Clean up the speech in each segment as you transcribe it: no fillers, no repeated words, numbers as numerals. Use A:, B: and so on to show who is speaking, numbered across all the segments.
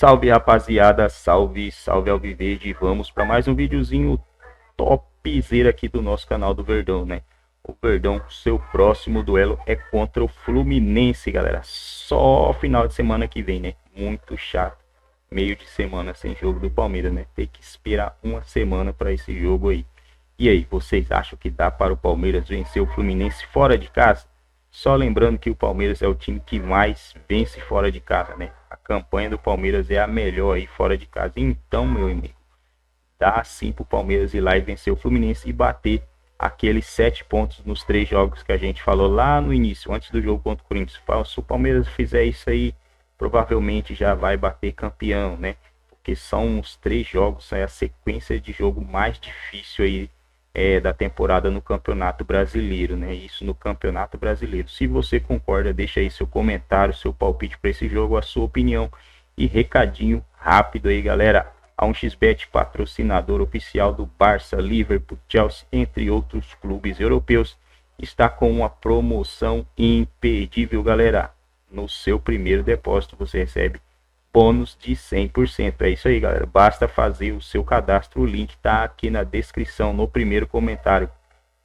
A: Salve rapaziada, salve Alviverde, vamos para mais um videozinho topzera aqui do nosso canal do Verdão, né? O Verdão, seu próximo duelo é contra o Fluminense, galera, só final de semana que vem, né? Muito chato, meio de semana sem jogo do Palmeiras, né? Tem que esperar uma semana para esse jogo aí. E aí, vocês acham que dá para o Palmeiras vencer o Fluminense fora de casa? Só lembrando que o Palmeiras é o time que mais vence fora de casa, né? A campanha do Palmeiras é a melhor aí fora de casa. Então, meu amigo, dá sim pro Palmeiras ir lá e vencer o Fluminense e bater aqueles 7 pontos nos 3 jogos que a gente falou lá no início, antes do jogo contra o Corinthians. Se o Palmeiras fizer isso aí, provavelmente já vai bater campeão, né? Porque são os 3 jogos, é a sequência de jogo mais difícil aí da temporada no Campeonato Brasileiro, né? Isso no Campeonato Brasileiro. Se você concorda, deixa aí seu comentário, seu palpite para esse jogo, a sua opinião e recadinho rápido aí, galera. A 1xBet, patrocinador oficial do Barça, Liverpool, Chelsea, entre outros clubes europeus, está com uma promoção imperdível, galera. No seu primeiro depósito você recebe bônus de 100%. É isso aí, galera. Basta fazer o seu cadastro. O link tá aqui na descrição, no primeiro comentário.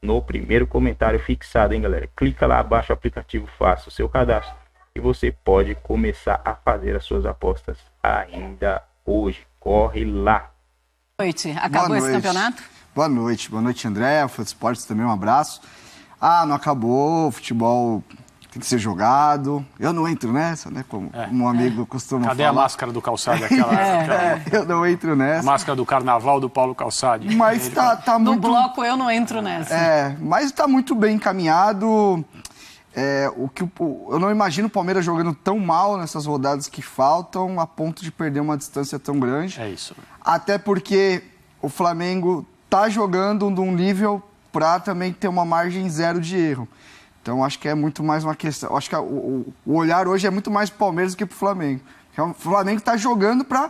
A: No primeiro comentário fixado, hein, galera. Clica lá, baixa o aplicativo, faça o seu cadastro e você pode começar a fazer as suas apostas ainda hoje. Corre lá.
B: Boa noite. Acabou esse campeonato?
C: Boa noite, André. O Fã Esportes também, um abraço. Não acabou. O futebol tem que ser jogado. Eu não entro nessa, né? Como um amigo costuma falar.
D: Cadê a máscara do Calçade? Aquela...
C: Eu não entro nessa.
D: A máscara do carnaval do Paulo Calçade.
C: Mas tá muito...
B: No bloco eu não entro nessa.
C: Mas tá muito bem encaminhado. Eu não imagino o Palmeiras jogando tão mal nessas rodadas que faltam, a ponto de perder uma distância tão grande.
D: É isso.
C: Até porque o Flamengo tá jogando num nível para também ter uma margem zero de erro. Então, acho que é muito mais uma questão... Acho que o olhar hoje é muito mais pro Palmeiras do que pro Flamengo. O Flamengo está jogando para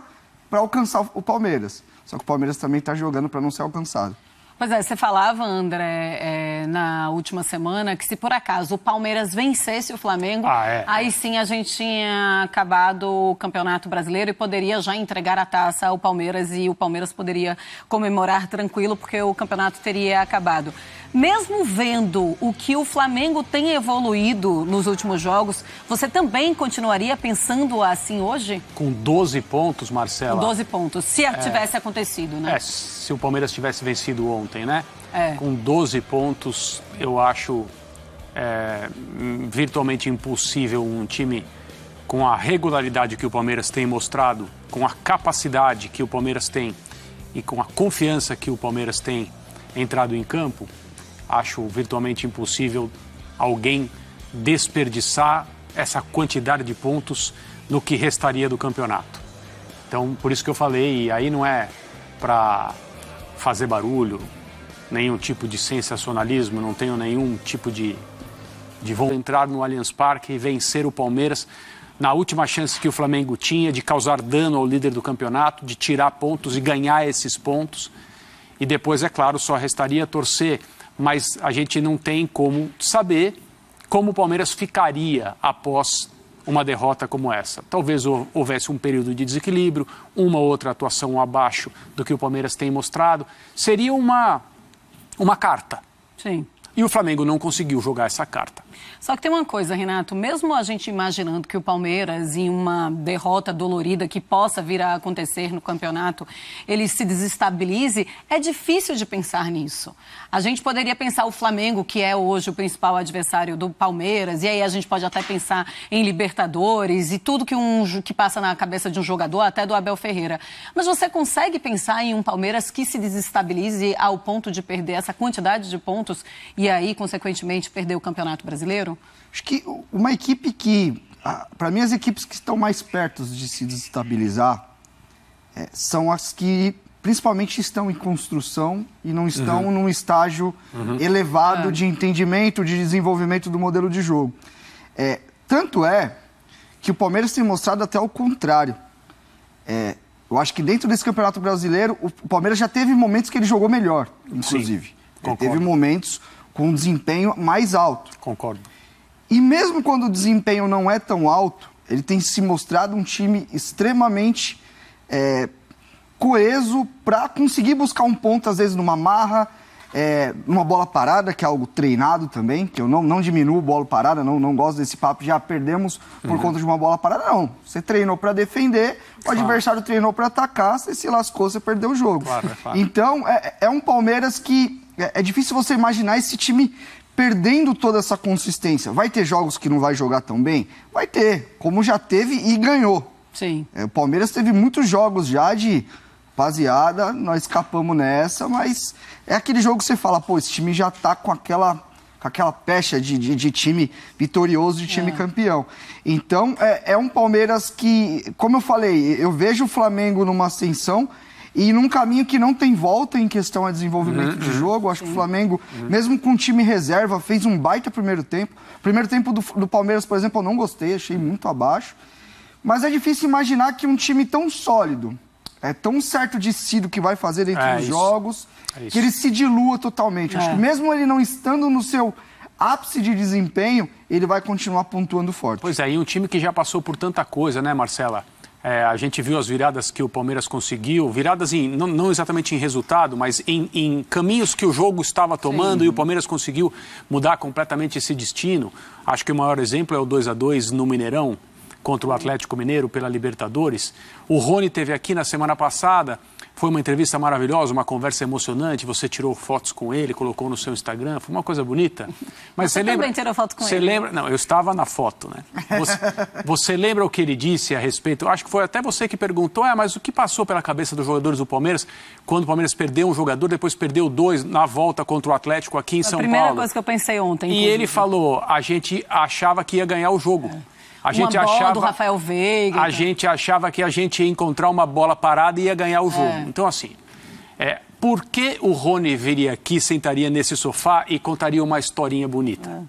C: alcançar o Palmeiras. Só que o Palmeiras também está jogando para não ser alcançado.
B: Pois é, você falava, André, na última semana, que se por acaso o Palmeiras vencesse o Flamengo, aí sim a gente tinha acabado o Campeonato Brasileiro e poderia já entregar a taça ao Palmeiras e o Palmeiras poderia comemorar tranquilo porque o campeonato teria acabado. Mesmo vendo o que o Flamengo tem evoluído nos últimos jogos, você também continuaria pensando assim hoje?
D: Com 12 pontos, Marcela.
B: Com 12 pontos, se tivesse acontecido, né?
D: Se o Palmeiras tivesse vencido ontem, né? Com 12 pontos, eu acho virtualmente impossível um time com a regularidade que o Palmeiras tem mostrado, com a capacidade que o Palmeiras tem e com a confiança que o Palmeiras tem entrado em campo. Acho virtualmente impossível alguém desperdiçar essa quantidade de pontos no que restaria do campeonato. Então, por isso que eu falei, e aí não é para fazer barulho, nenhum tipo de sensacionalismo, não tenho nenhum tipo de vou entrar no Allianz Parque e vencer o Palmeiras na última chance que o Flamengo tinha de causar dano ao líder do campeonato, de tirar pontos e ganhar esses pontos. E depois, é claro, só restaria torcer, mas a gente não tem como saber como o Palmeiras ficaria após uma derrota como essa. Talvez houvesse um período de desequilíbrio, uma outra atuação abaixo do que o Palmeiras tem mostrado. Seria uma carta.
B: Sim.
D: E o Flamengo não conseguiu jogar essa carta.
B: Só que tem uma coisa, Renato, mesmo a gente imaginando que o Palmeiras, em uma derrota dolorida que possa vir a acontecer no campeonato, ele se desestabilize, é difícil de pensar nisso. A gente poderia pensar o Flamengo, que é hoje o principal adversário do Palmeiras, e aí a gente pode até pensar em Libertadores e tudo que passa na cabeça de um jogador, até do Abel Ferreira. Mas você consegue pensar em um Palmeiras que se desestabilize ao ponto de perder essa quantidade de pontos e aí, consequentemente, perder o Campeonato Brasileiro?
C: Acho que uma equipe que... Para mim, as equipes que estão mais perto de se desestabilizar são as que, principalmente, estão em construção e não estão num estágio elevado de entendimento, de desenvolvimento do modelo de jogo. Tanto é que o Palmeiras tem mostrado até o contrário. Eu acho que dentro desse Campeonato Brasileiro, o Palmeiras já teve momentos que ele jogou melhor, inclusive. Teve momentos com um desempenho mais alto.
D: Concordo.
C: E mesmo quando o desempenho não é tão alto, Ele tem se mostrado um time extremamente coeso para conseguir buscar um ponto, às vezes, numa marra, numa bola parada, que é algo treinado também, que eu não diminuo bola parada, não gosto desse papo, já perdemos por conta de uma bola parada, não. Você treinou para defender, o adversário treinou para atacar, você se lascou, você perdeu o jogo.
D: Claro.
C: Então, é um Palmeiras que é difícil você imaginar esse time perdendo toda essa consistência. Vai ter jogos que não vai jogar tão bem? Vai ter, como já teve e ganhou.
B: Sim.
C: O Palmeiras teve muitos jogos já de... Rapaziada, nós escapamos nessa, mas é aquele jogo que você fala, pô, esse time já tá com aquela pecha de time vitorioso, de time campeão. Então, é um Palmeiras que, como eu falei, eu vejo o Flamengo numa ascensão e num caminho que não tem volta em questão a desenvolvimento de jogo. Acho que o Flamengo, mesmo com time reserva, fez um baita primeiro tempo. O primeiro tempo do Palmeiras, por exemplo, eu não gostei, achei muito abaixo. Mas é difícil imaginar que um time tão sólido, tão certo de si do que vai fazer dentro dos jogos, que ele se dilua totalmente. Acho que mesmo ele não estando no seu ápice de desempenho, ele vai continuar pontuando forte.
D: Pois é, e um time que já passou por tanta coisa, né, Marcela? A gente viu as viradas que o Palmeiras conseguiu, viradas não exatamente em resultado, mas em caminhos que o jogo estava tomando. Sim. E o Palmeiras conseguiu mudar completamente esse destino. Acho que o maior exemplo é o 2-2 no Mineirão, contra o Atlético Mineiro pela Libertadores. O Rony teve aqui na semana passada, foi uma entrevista maravilhosa, uma conversa emocionante, você tirou fotos com ele, colocou no seu Instagram, foi uma coisa bonita. Mas você lembra?
B: Também tirou foto com ele.
D: Você lembra? Não, eu estava na foto, né? Você lembra o que ele disse a respeito? Acho que foi até você que perguntou, mas o que passou pela cabeça dos jogadores do Palmeiras quando o Palmeiras perdeu um jogador, depois perdeu 2 na volta contra o Atlético aqui em São Paulo?
B: A primeira coisa que eu pensei ontem.
D: E ele falou, a gente achava que ia ganhar o jogo. A gente achava
B: do Rafael Veiga.
D: A gente achava que a gente ia encontrar uma bola parada e ia ganhar o jogo. Então, assim, por que o Rony viria aqui, sentaria nesse sofá e contaria uma historinha bonita?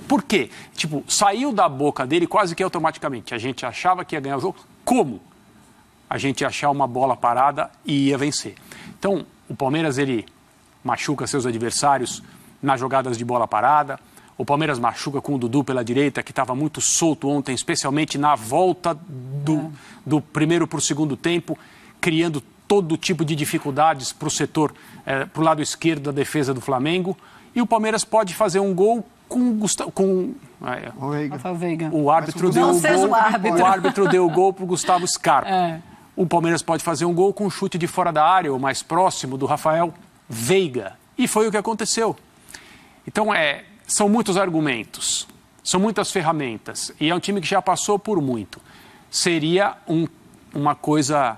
D: Por quê? Tipo, saiu da boca dele quase que automaticamente. A gente achava que ia ganhar o jogo. Como? A gente ia achar uma bola parada e ia vencer. Então, o Palmeiras, ele machuca seus adversários nas jogadas de bola parada. O Palmeiras machuca com o Dudu pela direita, que estava muito solto ontem, especialmente na volta do primeiro para o segundo tempo, criando todo tipo de dificuldades para o setor, para o lado esquerdo da defesa do Flamengo. E o Palmeiras pode fazer um gol com
B: Rafael Veiga.
D: O árbitro deu o gol. O árbitro deu o gol para o Gustavo Scarpa. O Palmeiras pode fazer um gol com um chute de fora da área, ou mais próximo do Rafael Veiga. E foi o que aconteceu. Então, são muitos argumentos, são muitas ferramentas, e é um time que já passou por muito. Seria uma coisa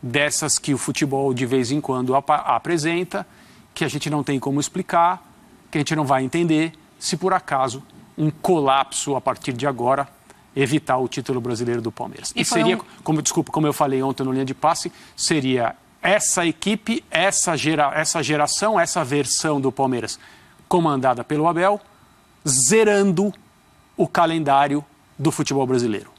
D: dessas que o futebol de vez em quando apresenta, que a gente não tem como explicar, que a gente não vai entender, se por acaso um colapso a partir de agora evitar o título brasileiro do Palmeiras. E seria, como eu falei ontem no Linha de Passe, seria essa equipe, essa geração, essa versão do Palmeiras comandada pelo Abel, zerando o calendário do futebol brasileiro.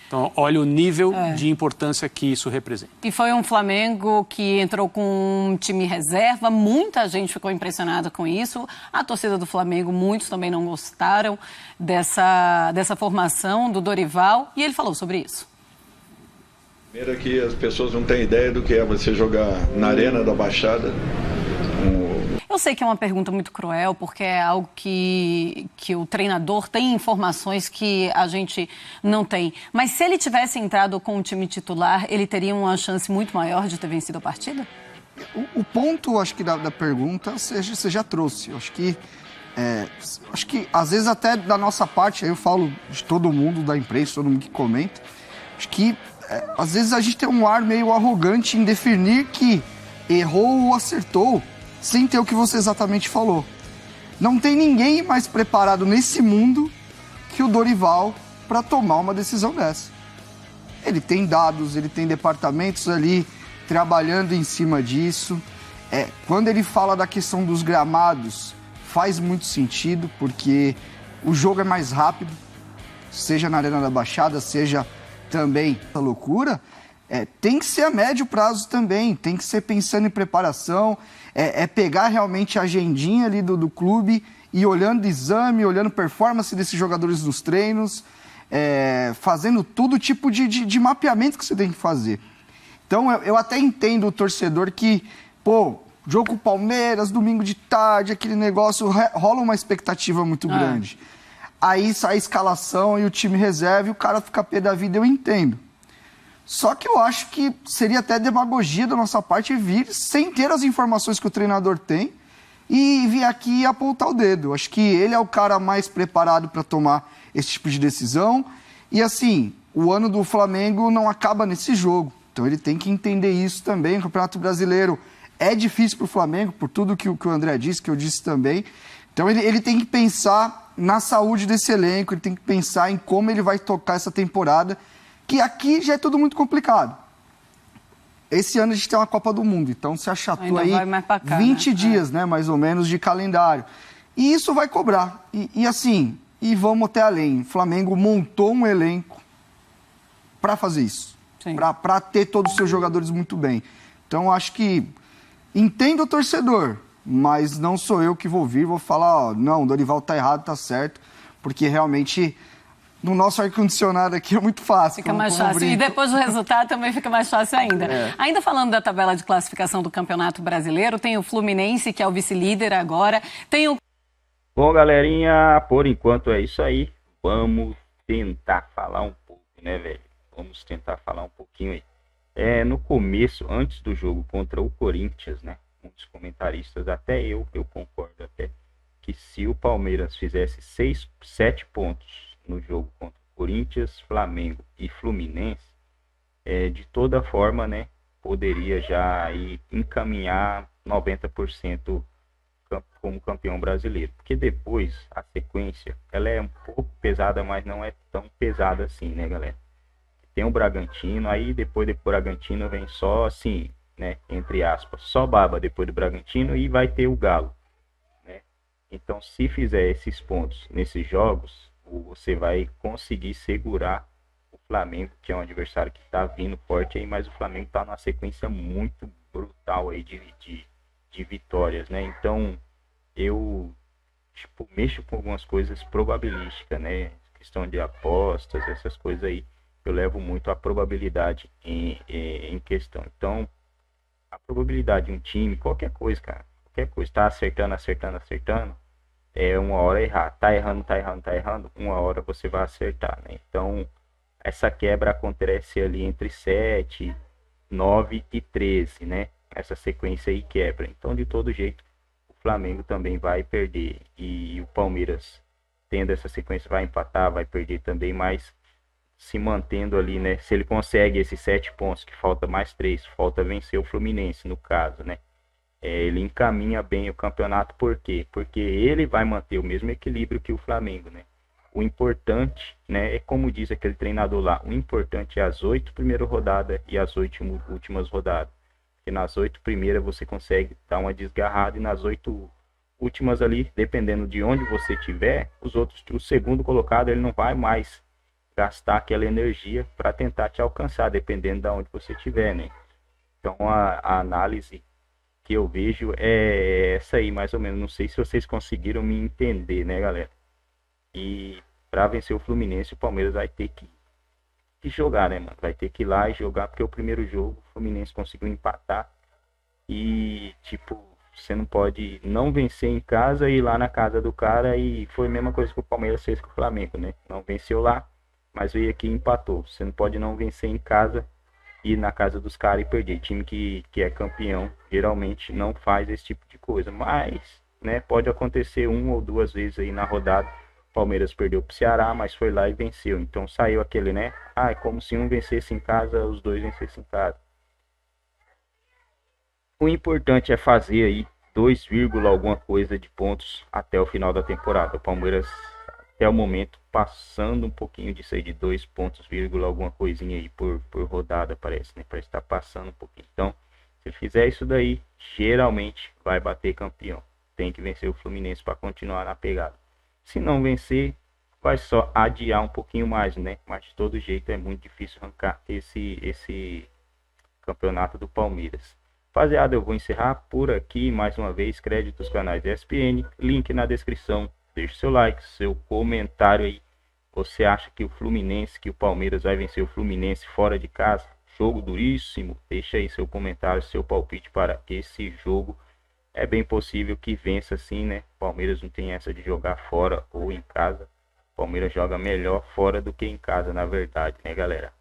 D: Então, olha o nível de importância que isso representa.
B: E foi um Flamengo que entrou com um time reserva, muita gente ficou impressionada com isso. A torcida do Flamengo, muitos também não gostaram dessa formação do Dorival, e ele falou sobre isso.
E: Primeiro que as pessoas não têm ideia do que é você jogar na Arena da Baixada.
B: Eu sei que é uma pergunta muito cruel, porque é algo que o treinador tem informações que a gente não tem. Mas se ele tivesse entrado com o time titular, ele teria uma chance muito maior de ter vencido a partida?
C: O ponto, acho que, da pergunta, você já trouxe. Acho que às vezes até da nossa parte, aí eu falo de todo mundo, da imprensa, todo mundo que comenta, acho que às vezes a gente tem um ar meio arrogante em definir que errou ou acertou, sem ter o que você exatamente falou. Não tem ninguém mais preparado nesse mundo que o Dorival para tomar uma decisão dessa. Ele tem dados, ele tem departamentos ali trabalhando em cima disso. Quando ele fala da questão dos gramados, faz muito sentido, porque o jogo é mais rápido, seja na Arena da Baixada, seja também essa loucura. Tem que ser a médio prazo também, tem que ser pensando em preparação, pegar realmente a agendinha ali do clube e olhando exame, olhando performance desses jogadores nos treinos, fazendo todo tipo de mapeamento que você tem que fazer. Então, eu até entendo o torcedor que, jogo com o Palmeiras, domingo de tarde, aquele negócio, rola uma expectativa muito grande. Aí sai a escalação e o time reserva e o cara fica pé da vida, eu entendo. Só que eu acho que seria até demagogia da nossa parte vir sem ter as informações que o treinador tem e vir aqui e apontar o dedo. Eu acho que ele é o cara mais preparado para tomar esse tipo de decisão. E assim, o ano do Flamengo não acaba nesse jogo. Então ele tem que entender isso também. O Campeonato Brasileiro é difícil para o Flamengo, por tudo que o André disse, que eu disse também. Então ele tem que pensar na saúde desse elenco, ele tem que pensar em como ele vai tocar essa temporada, que aqui já é tudo muito complicado. Esse ano a gente tem uma Copa do Mundo, então se achatou
B: ainda
C: aí
B: vai mais pra cá,
C: 20 dias, né, mais ou menos, de calendário. E isso vai cobrar. E assim, e vamos até além. O Flamengo montou um elenco para fazer isso. Para ter todos os seus jogadores muito bem. Então, acho que entendo o torcedor, mas não sou eu que vou vir, vou falar, não, o Dorival tá errado, tá certo, porque realmente no nosso ar-condicionado aqui é muito fácil.
B: Fica mais fácil. E depois do resultado também fica mais fácil ainda. Ainda falando da tabela de classificação do Campeonato Brasileiro, tem o Fluminense, que é o vice-líder agora, tem o...
A: Bom, galerinha, por enquanto é isso aí. Vamos tentar falar um pouco, né, velho? Vamos tentar falar um pouquinho aí. No começo, antes do jogo contra o Corinthians, né? Muitos comentaristas, até eu concordo até, que se o Palmeiras fizesse 7 pontos no jogo contra o Corinthians, Flamengo e Fluminense, de toda forma, né? Poderia já aí encaminhar 90% como campeão brasileiro. Porque depois, a sequência, ela é um pouco pesada, mas não é tão pesada assim, né, galera? Tem o Bragantino, aí depois do Bragantino vem só assim, né, entre aspas, só baba depois do Bragantino e vai ter o Galo, né? Então, se fizer esses pontos nesses jogos, você vai conseguir segurar o Flamengo, que é um adversário que está vindo forte aí, mas o Flamengo está numa sequência muito brutal aí de vitórias, né? Então, eu mexo com algumas coisas probabilísticas, né? Questão de apostas, essas coisas aí. Eu levo muito a probabilidade em questão. Então, a probabilidade de um time, qualquer coisa, cara, qualquer coisa, tá acertando, uma hora errar. Tá errando, uma hora você vai acertar, né? Então, essa quebra acontece ali entre 7, 9 e 13, né? Essa sequência aí quebra. Então, de todo jeito, o Flamengo também vai perder. E o Palmeiras, tendo essa sequência, vai empatar, vai perder também, mas se mantendo ali, né? Se ele consegue esses 7 pontos, que falta mais 3, falta vencer o Fluminense, no caso, né? Ele encaminha bem o campeonato, por quê? Porque ele vai manter o mesmo equilíbrio que o Flamengo, né? O importante, né, é como diz aquele treinador lá, o importante é as 8 primeiras rodadas e as 8 últimas rodadas. Porque nas 8 primeiras você consegue dar uma desgarrada e nas 8 últimas ali, dependendo de onde você tiver, o segundo colocado, ele não vai mais gastar aquela energia para tentar te alcançar, dependendo de onde você estiver, né? Então, a análise que eu vejo é essa aí, mais ou menos. Não sei se vocês conseguiram me entender, né, galera? E para vencer o Fluminense, o Palmeiras vai ter que jogar, né, mano? Vai ter que ir lá e jogar, porque o primeiro jogo o Fluminense conseguiu empatar e, você não pode não vencer em casa e ir lá na casa do cara, e foi a mesma coisa que o Palmeiras fez com o Flamengo, né? Não venceu lá, mas veio aqui e empatou. Você não pode não vencer em casa e ir na casa dos caras e perder. Time que é campeão geralmente não faz esse tipo de coisa, mas, né, pode acontecer 1 ou 2 vezes aí na rodada. Palmeiras perdeu pro Ceará, mas foi lá e venceu. Então saiu aquele, né? É como se um vencesse em casa, os dois vencessem em casa. O importante é fazer aí 2, alguma coisa de pontos até o final da temporada. O Palmeiras, até o momento, passando um pouquinho disso aí, de 2 pontos, alguma coisinha aí por rodada, parece, né? Parece estar passando um pouquinho. Então, se fizer isso daí, geralmente vai bater campeão. Tem que vencer o Fluminense para continuar na pegada. Se não vencer, vai só adiar um pouquinho mais, né? Mas de todo jeito é muito difícil arrancar esse campeonato do Palmeiras. Rapaziada, eu vou encerrar por aqui. Mais uma vez, créditos canais ESPN, link na descrição. Deixe seu like, seu comentário aí. Você acha que o Palmeiras vai vencer o Fluminense fora de casa? Jogo duríssimo? Deixa aí seu comentário, seu palpite para esse jogo. É bem possível que vença sim, né? O Palmeiras não tem essa de jogar fora ou em casa. O Palmeiras joga melhor fora do que em casa, na verdade, né, galera?